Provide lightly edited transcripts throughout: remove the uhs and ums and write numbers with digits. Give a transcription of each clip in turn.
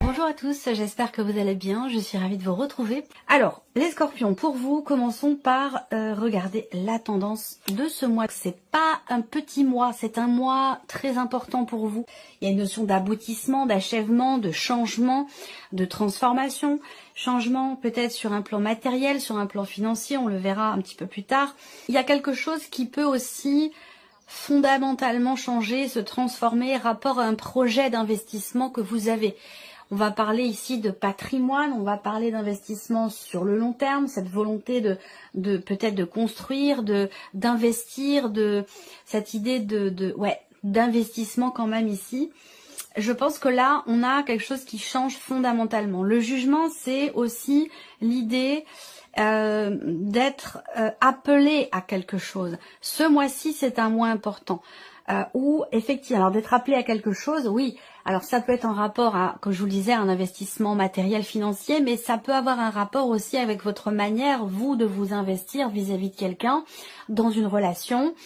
Bonjour à tous, j'espère que vous allez bien, je suis ravie de vous retrouver. Alors, les scorpions, pour vous, commençons par regarder la tendance de ce mois. C'est pas un petit mois, c'est un mois très important pour vous. Il y a une notion d'aboutissement, d'achèvement, de changement, de transformation. Changement peut-être sur un plan matériel, sur un plan financier, on le verra un petit peu plus tard. Il y a quelque chose qui peut aussi fondamentalement changer, se transformer, rapport à un projet d'investissement que vous avez. On va parler ici de patrimoine, on va parler d'investissement sur le long terme, cette volonté de peut-être de construire, d'investir, de cette idée d'investissement quand même ici. Je pense que là, on a quelque chose qui change fondamentalement. Le jugement, c'est aussi l'idée d'être appelé à quelque chose. Ce mois-ci, c'est un mois important. Où effectivement, alors d'être appelé à quelque chose, oui, alors ça peut être en rapport à, comme je vous le disais, un investissement matériel financier, mais ça peut avoir un rapport aussi avec votre manière, vous, de vous investir vis-à-vis de quelqu'un, dans une relation.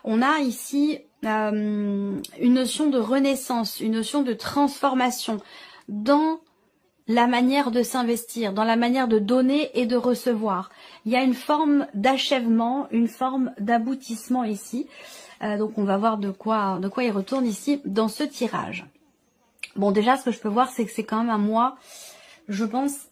On a ici une notion de renaissance, une notion de transformation dans la manière de s'investir, dans la manière de donner et de recevoir. Il y a une forme d'achèvement, une forme d'aboutissement ici. Donc on va voir de quoi il retourne ici dans ce tirage. Bon, déjà ce que je peux voir, c'est que c'est quand même un mois, je pense,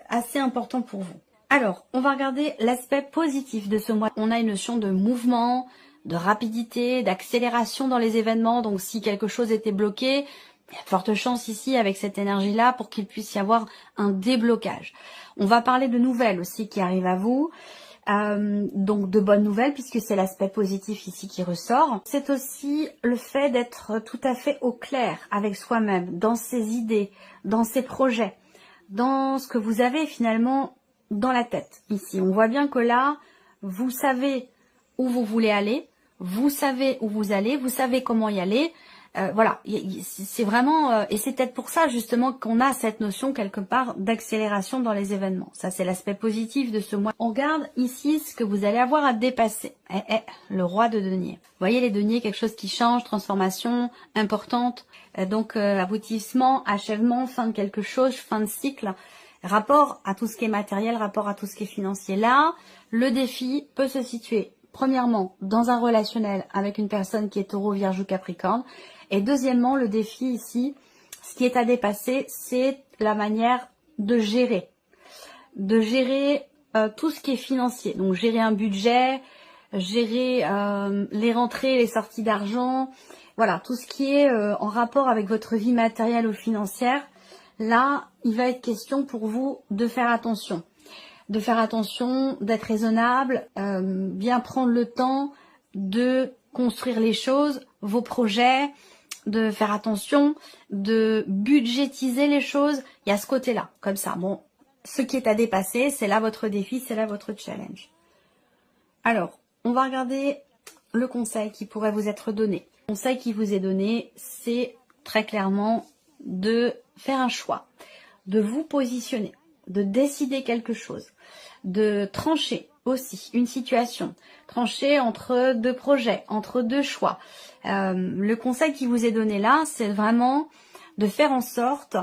assez important pour vous. Alors, on va regarder l'aspect positif de ce mois. On a une notion de mouvement, de rapidité, d'accélération dans les événements. Donc si quelque chose était bloqué, il y a de fortes chances ici avec cette énergie-là pour qu'il puisse y avoir un déblocage. On va parler de nouvelles aussi qui arrivent à vous. Donc de bonnes nouvelles puisque c'est l'aspect positif ici qui ressort. C'est aussi le fait d'être tout à fait au clair avec soi-même, dans ses idées, dans ses projets, dans ce que vous avez finalement dans la tête. Ici, on voit bien que là, vous savez où vous voulez aller, vous savez où vous allez, vous savez comment y aller. Voilà, c'est vraiment, et c'est peut-être pour ça justement qu'on a cette notion quelque part d'accélération dans les événements. Ça, c'est l'aspect positif de ce mois. On regarde ici ce que vous allez avoir à dépasser. Le roi de denier. Vous voyez les deniers, quelque chose qui change, transformation importante. Donc aboutissement, achèvement, fin de quelque chose, fin de cycle. Rapport à tout ce qui est matériel, rapport à tout ce qui est financier. Là, le défi peut se situer premièrement dans un relationnel avec une personne qui est Taureau, Vierge ou Capricorne. Et deuxièmement, le défi ici, ce qui est à dépasser, c'est la manière de gérer. De gérer tout ce qui est financier. Donc gérer un budget, gérer les rentrées, les sorties d'argent. Voilà, tout ce qui est en rapport avec votre vie matérielle ou financière. Là, il va être question pour vous de faire attention. De faire attention, d'être raisonnable, bien prendre le temps de construire les choses, vos projets, de faire attention, de budgétiser les choses. Il y a ce côté-là, comme ça. Bon, ce qui est à dépasser, c'est là votre défi, c'est là votre challenge. Alors, on va regarder le conseil qui pourrait vous être donné. Le conseil qui vous est donné, c'est très clairement de faire un choix, de vous positionner, de décider quelque chose, de trancher aussi une situation, trancher entre deux projets, entre deux choix. Le conseil qui vous est donné là, c'est vraiment de faire en sorte,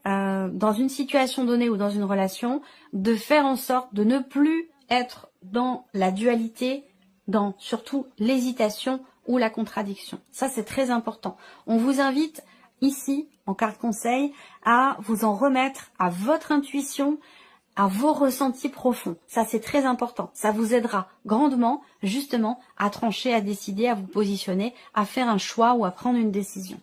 dans une situation donnée ou dans une relation, de faire en sorte de ne plus être dans la dualité, dans surtout l'hésitation ou la contradiction. Ça, c'est très important. On vous invite ici, en carte conseil, à vous en remettre à votre intuition, à vos ressentis profonds. Ça, c'est très important. Ça vous aidera grandement, justement, à trancher, à décider, à vous positionner, à faire un choix ou à prendre une décision.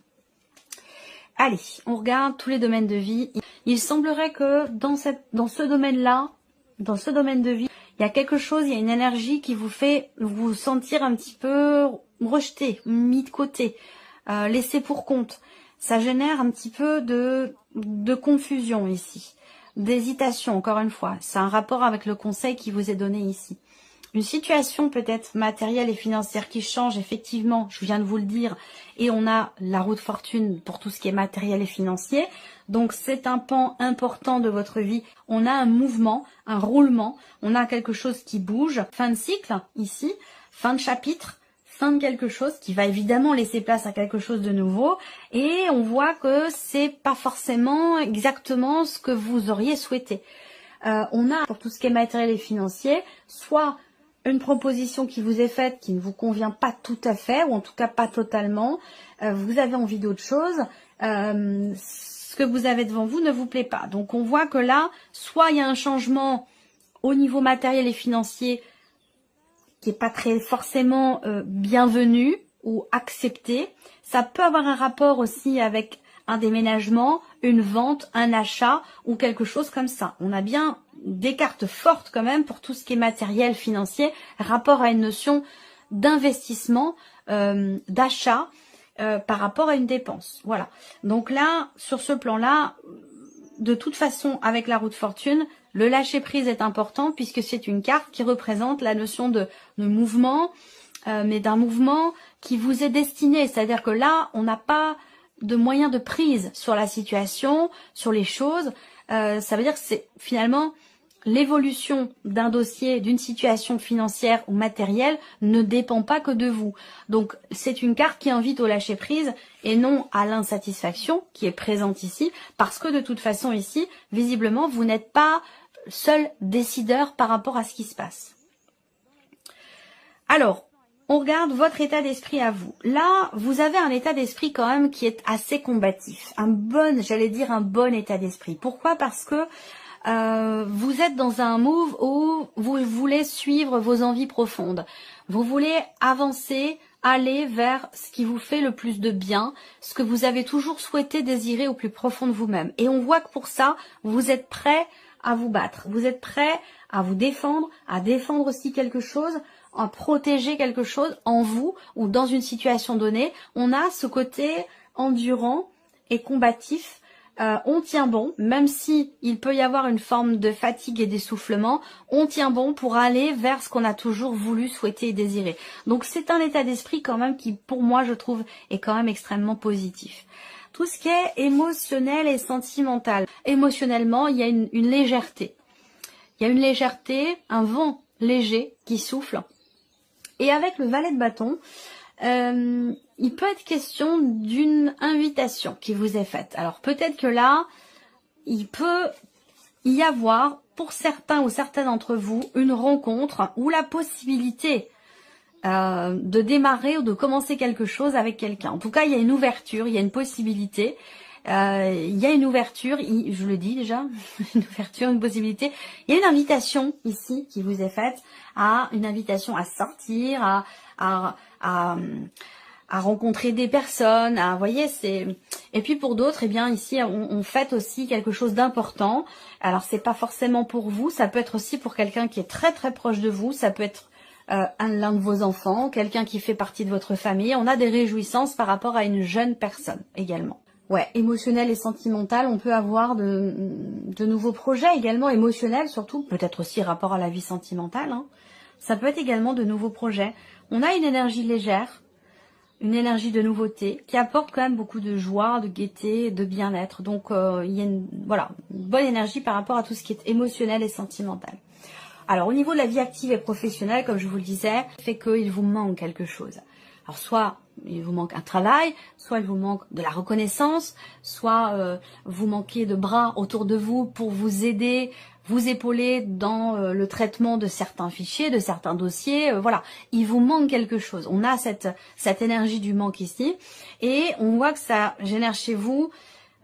Allez, on regarde tous les domaines de vie. Il semblerait que dans ce domaine-là, dans ce domaine de vie, il y a quelque chose, il y a une énergie qui vous fait vous sentir un petit peu rejeté, mis de côté, laissé pour compte. Ça génère un petit peu de confusion ici. D'hésitation, encore une fois. C'est un rapport avec le conseil qui vous est donné ici. Une situation peut-être matérielle et financière qui change, effectivement, je viens de vous le dire, et on a la roue de fortune pour tout ce qui est matériel et financier. Donc c'est un pan important de votre vie. On a un mouvement, un roulement, on a quelque chose qui bouge. Fin de cycle, ici, fin de chapitre, fin de quelque chose qui va évidemment laisser place à quelque chose de nouveau. Et on voit que c'est pas forcément exactement ce que vous auriez souhaité. On a, pour tout ce qui est matériel et financier, soit une proposition qui vous est faite qui ne vous convient pas tout à fait, ou en tout cas pas totalement, vous avez envie d'autre chose, ce que vous avez devant vous ne vous plaît pas. Donc on voit que là, soit il y a un changement au niveau matériel et financier qui n'est pas très forcément bienvenu ou accepté. Ça peut avoir un rapport aussi avec un déménagement, une vente, un achat ou quelque chose comme ça. On a bien des cartes fortes quand même pour tout ce qui est matériel, financier, rapport à une notion d'investissement, d'achat par rapport à une dépense. Voilà. Donc là, sur ce plan-là, de toute façon, avec la roue de fortune, le lâcher-prise est important puisque c'est une carte qui représente la notion de mouvement, mais d'un mouvement qui vous est destiné. C'est-à-dire que là, on n'a pas de moyen de prise sur la situation, sur les choses. Ça veut dire que c'est finalement l'évolution d'un dossier, d'une situation financière ou matérielle ne dépend pas que de vous. Donc c'est une carte qui invite au lâcher prise et non à l'insatisfaction qui est présente ici, parce que de toute façon ici, visiblement, vous n'êtes pas seul décideur par rapport à ce qui se passe. Alors, on regarde votre état d'esprit à vous. Là, vous avez un état d'esprit quand même qui est assez combatif. J'allais dire un bon état d'esprit. Pourquoi? Parce que vous êtes dans un move où vous voulez suivre vos envies profondes. Vous voulez avancer, aller vers ce qui vous fait le plus de bien, ce que vous avez toujours souhaité désirer au plus profond de vous-même. Et on voit que pour ça, vous êtes prêt à vous battre. Vous êtes prêt à vous défendre, à défendre aussi quelque chose, à protéger quelque chose en vous ou dans une situation donnée. On a ce côté endurant et combatif. On tient bon, même si il peut y avoir une forme de fatigue et d'essoufflement, on tient bon pour aller vers ce qu'on a toujours voulu, souhaiter et désirer. Donc c'est un état d'esprit quand même qui, pour moi, je trouve, est quand même extrêmement positif. Tout ce qui est émotionnel et sentimental. Émotionnellement, il y a une légèreté. Il y a une légèreté, un vent léger qui souffle. Et avec le valet de bâton, il peut être question d'une invitation qui vous est faite. Alors peut-être que là, il peut y avoir pour certains ou certaines d'entre vous une rencontre ou la possibilité de démarrer ou de commencer quelque chose avec quelqu'un. En tout cas, il y a une ouverture, il y a une possibilité. Il y a une ouverture, je le dis déjà, une ouverture, une possibilité. Il y a une invitation ici qui vous est faite, une invitation à sortir, à rencontrer des personnes, vous voyez, et puis pour d'autres, eh bien ici on fête aussi quelque chose d'important. Alors c'est pas forcément pour vous, ça peut être aussi pour quelqu'un qui est très très proche de vous, ça peut être l'un de vos enfants, quelqu'un qui fait partie de votre famille. On a des réjouissances par rapport à une jeune personne également. Ouais, émotionnel et sentimental, on peut avoir de nouveaux projets également, émotionnels surtout, peut-être aussi rapport à la vie sentimentale. Ça peut être également de nouveaux projets. On a une énergie légère, une énergie de nouveauté qui apporte quand même beaucoup de joie, de gaieté, de bien-être. Donc il y a une bonne énergie par rapport à tout ce qui est émotionnel et sentimental. Alors au niveau de la vie active et professionnelle, comme je vous le disais, fait qu'il vous manque quelque chose. Alors soit il vous manque un travail, soit il vous manque de la reconnaissance, soit vous manquez de bras autour de vous pour vous aider, vous épauler dans le traitement de certains fichiers, de certains dossiers. Voilà, il vous manque quelque chose. On a cette énergie du manque ici et on voit que ça génère chez vous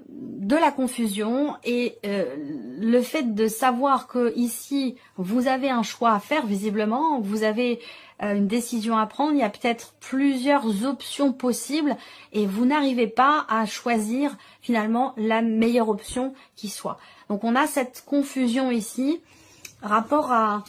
de la confusion et le fait de savoir que ici vous avez un choix à faire, visiblement vous avez une décision à prendre, il y a peut-être plusieurs options possibles et vous n'arrivez pas à choisir finalement la meilleure option qui soit. Donc on a cette confusion ici, rapport à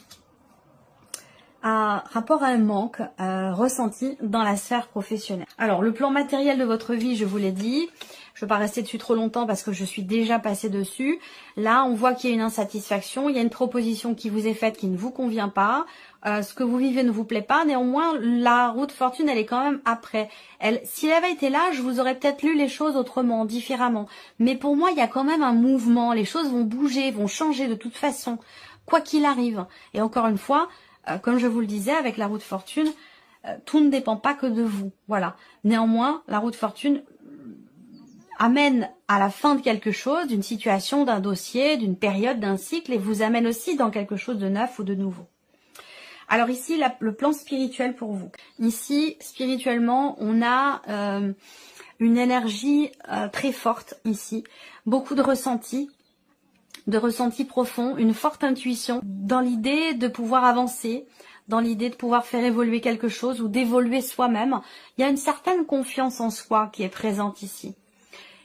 un manque ressenti dans la sphère professionnelle. Alors le plan matériel de votre vie, je vous l'ai dit, je ne vais pas rester dessus trop longtemps parce que je suis déjà passée dessus. Là, on voit qu'il y a une insatisfaction, il y a une proposition qui vous est faite qui ne vous convient pas. Ce que vous vivez ne vous plaît pas. Néanmoins, la roue de fortune, elle est quand même après. Si elle avait été là, je vous aurais peut-être lu les choses autrement, différemment. Mais pour moi, il y a quand même un mouvement. Les choses vont bouger, vont changer de toute façon, quoi qu'il arrive. Et encore une fois, comme je vous le disais, avec la roue de fortune, tout ne dépend pas que de vous. Voilà. Néanmoins, la roue de fortune amène à la fin de quelque chose, d'une situation, d'un dossier, d'une période, d'un cycle, et vous amène aussi dans quelque chose de neuf ou de nouveau. Alors ici, le plan spirituel pour vous. Ici, spirituellement, on a une énergie très forte ici, beaucoup de ressentis profonds, une forte intuition dans l'idée de pouvoir avancer, dans l'idée de pouvoir faire évoluer quelque chose ou d'évoluer soi-même. Il y a une certaine confiance en soi qui est présente ici.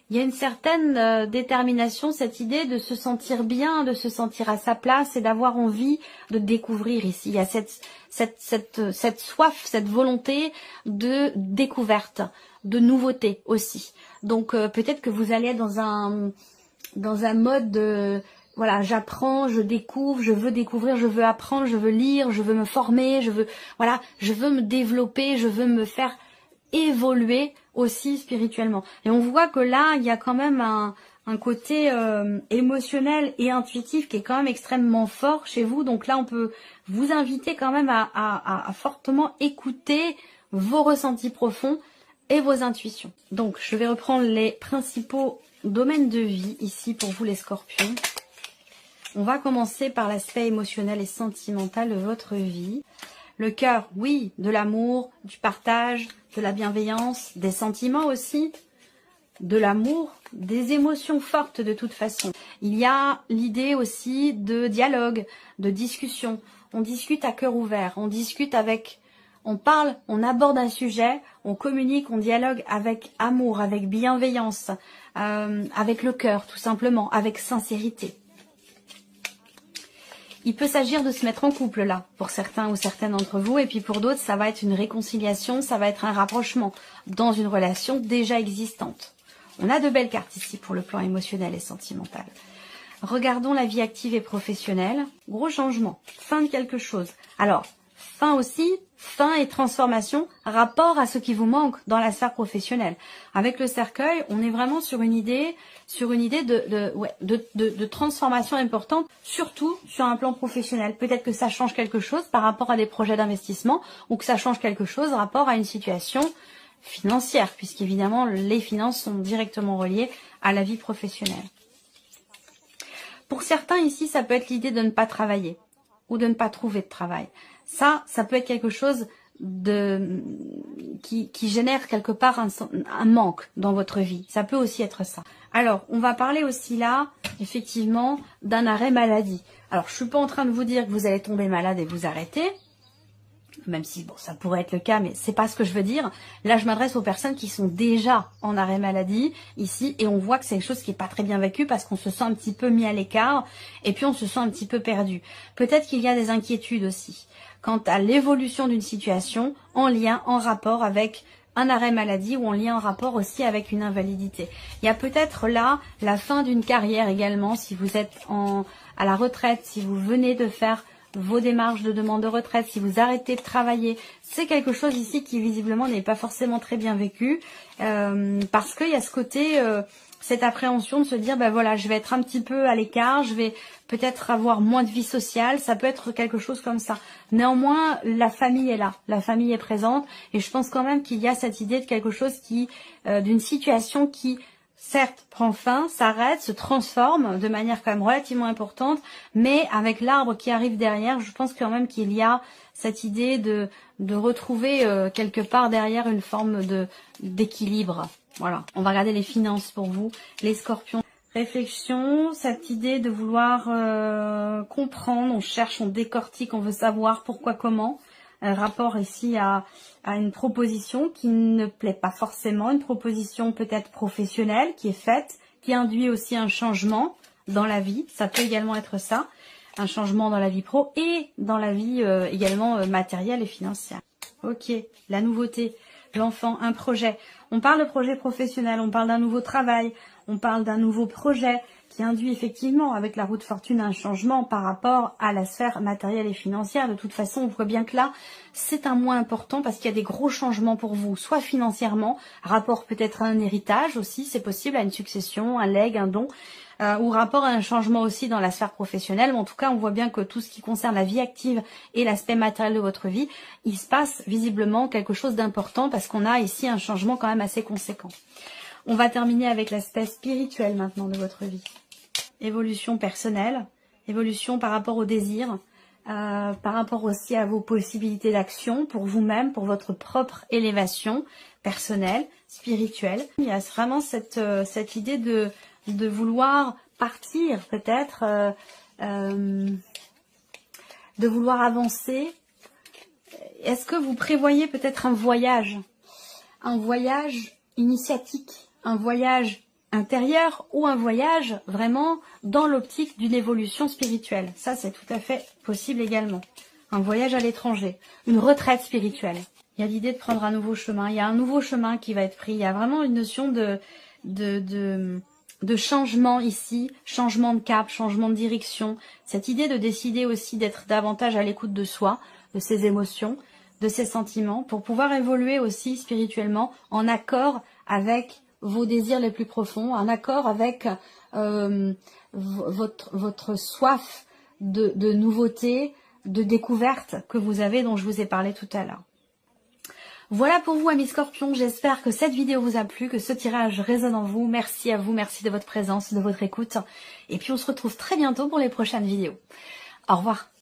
Il y a une certaine détermination, cette idée de se sentir bien, de se sentir à sa place et d'avoir envie de découvrir ici. Il y a cette soif, cette volonté de découverte, de nouveauté aussi. Donc peut-être que vous allez être dans un mode de... Voilà, j'apprends, je découvre, je veux découvrir, je veux apprendre, je veux lire, je veux me former, je veux me développer, je veux me faire évoluer aussi spirituellement. Et on voit que là, il y a quand même un côté émotionnel et intuitif qui est quand même extrêmement fort chez vous. Donc là, on peut vous inviter quand même à fortement écouter vos ressentis profonds et vos intuitions. Donc, je vais reprendre les principaux domaines de vie ici pour vous les scorpions. On va commencer par l'aspect émotionnel et sentimental de votre vie. Le cœur, oui, de l'amour, du partage, de la bienveillance, des sentiments aussi, de l'amour, des émotions fortes de toute façon. Il y a l'idée aussi de dialogue, de discussion. On discute à cœur ouvert, on discute avec... On parle, on aborde un sujet, on communique, on dialogue avec amour, avec bienveillance, avec le cœur tout simplement, avec sincérité. Il peut s'agir de se mettre en couple là, pour certains ou certaines d'entre vous, et puis pour d'autres, ça va être une réconciliation, ça va être un rapprochement dans une relation déjà existante. On a de belles cartes ici pour le plan émotionnel et sentimental. Regardons la vie active et professionnelle. Gros changement, fin de quelque chose. Alors, fin aussi, fin et transformation, rapport à ce qui vous manque dans la sphère professionnelle. Avec le cercueil, on est vraiment sur une idée de transformation importante, surtout sur un plan professionnel. Peut-être que ça change quelque chose par rapport à des projets d'investissement ou que ça change quelque chose par rapport à une situation financière, puisqu'évidemment, les finances sont directement reliées à la vie professionnelle. Pour certains ici, ça peut être l'idée de ne pas travailler ou de ne pas trouver de travail. Ça peut être quelque chose qui génère quelque part un manque dans votre vie. Ça peut aussi être ça. Alors, on va parler aussi là, effectivement, d'un arrêt maladie. Alors, je suis pas en train de vous dire que vous allez tomber malade et vous arrêter, même si, bon, ça pourrait être le cas, mais c'est pas ce que je veux dire. Là, je m'adresse aux personnes qui sont déjà en arrêt maladie, ici, et on voit que c'est quelque chose qui est pas très bien vécu parce qu'on se sent un petit peu mis à l'écart, et puis on se sent un petit peu perdu. Peut-être qu'il y a des inquiétudes aussi quant à l'évolution d'une situation en lien, en rapport avec un arrêt maladie ou en lien, en rapport aussi avec une invalidité. Il y a peut-être là la fin d'une carrière également, si vous êtes à la retraite, si vous venez de faire vos démarches de demande de retraite, si vous arrêtez de travailler, c'est quelque chose ici qui visiblement n'est pas forcément très bien vécu, parce qu'il y a ce côté... cette appréhension de se dire, ben voilà, je vais être un petit peu à l'écart, je vais peut-être avoir moins de vie sociale, ça peut être quelque chose comme ça. Néanmoins, la famille est là, la famille est présente, et je pense quand même qu'il y a cette idée de quelque chose d'une situation qui, certes, prend fin, s'arrête, se transforme de manière quand même relativement importante, mais avec l'arbre qui arrive derrière, je pense quand même qu'il y a cette idée de retrouver quelque part derrière une forme d'équilibre. Voilà, on va regarder les finances pour vous, les scorpions. Réflexion, cette idée de vouloir comprendre, on cherche, on décortique, on veut savoir pourquoi, comment. Un rapport ici à une proposition qui ne plaît pas forcément, une proposition peut-être professionnelle qui est faite, qui induit aussi un changement dans la vie. Ça peut également être ça, un changement dans la vie pro et dans la vie également matérielle et financière. Ok, la nouveauté. L'enfant, un projet. On parle de projet professionnel, on parle d'un nouveau travail, on parle d'un nouveau projet qui induit effectivement avec la roue de fortune un changement par rapport à la sphère matérielle et financière. De toute façon, on voit bien que là, c'est un mois important parce qu'il y a des gros changements pour vous, soit financièrement, rapport peut-être à un héritage aussi, c'est possible, à une succession, un legs, un don. ou rapport à un changement aussi dans la sphère professionnelle. Mais en tout cas, on voit bien que tout ce qui concerne la vie active et l'aspect matériel de votre vie, il se passe visiblement quelque chose d'important parce qu'on a ici un changement quand même assez conséquent. On va terminer avec l'aspect spirituel maintenant de votre vie. Évolution personnelle, évolution par rapport au désir, par rapport aussi à vos possibilités d'action pour vous-même, pour votre propre élévation personnelle, spirituelle. Il y a vraiment cette idée de vouloir partir peut-être, de vouloir avancer. Est-ce que vous prévoyez peut-être un voyage initiatique, un voyage intérieur ou un voyage vraiment dans l'optique d'une évolution spirituelle? Ça, c'est tout à fait possible également. Un voyage à l'étranger, une retraite spirituelle. Il y a l'idée de prendre un nouveau chemin. Il y a un nouveau chemin qui va être pris. Il y a vraiment une notion de changement ici, changement de cap, changement de direction. Cette idée de décider aussi d'être davantage à l'écoute de soi, de ses émotions, de ses sentiments, pour pouvoir évoluer aussi spirituellement en accord avec vos désirs les plus profonds, en accord avec votre soif de nouveauté, de découverte que vous avez, dont je vous ai parlé tout à l'heure. Voilà pour vous, amis Scorpions. J'espère que cette vidéo vous a plu, que ce tirage résonne en vous. Merci à vous, merci de votre présence, de votre écoute. Et puis on se retrouve très bientôt pour les prochaines vidéos. Au revoir.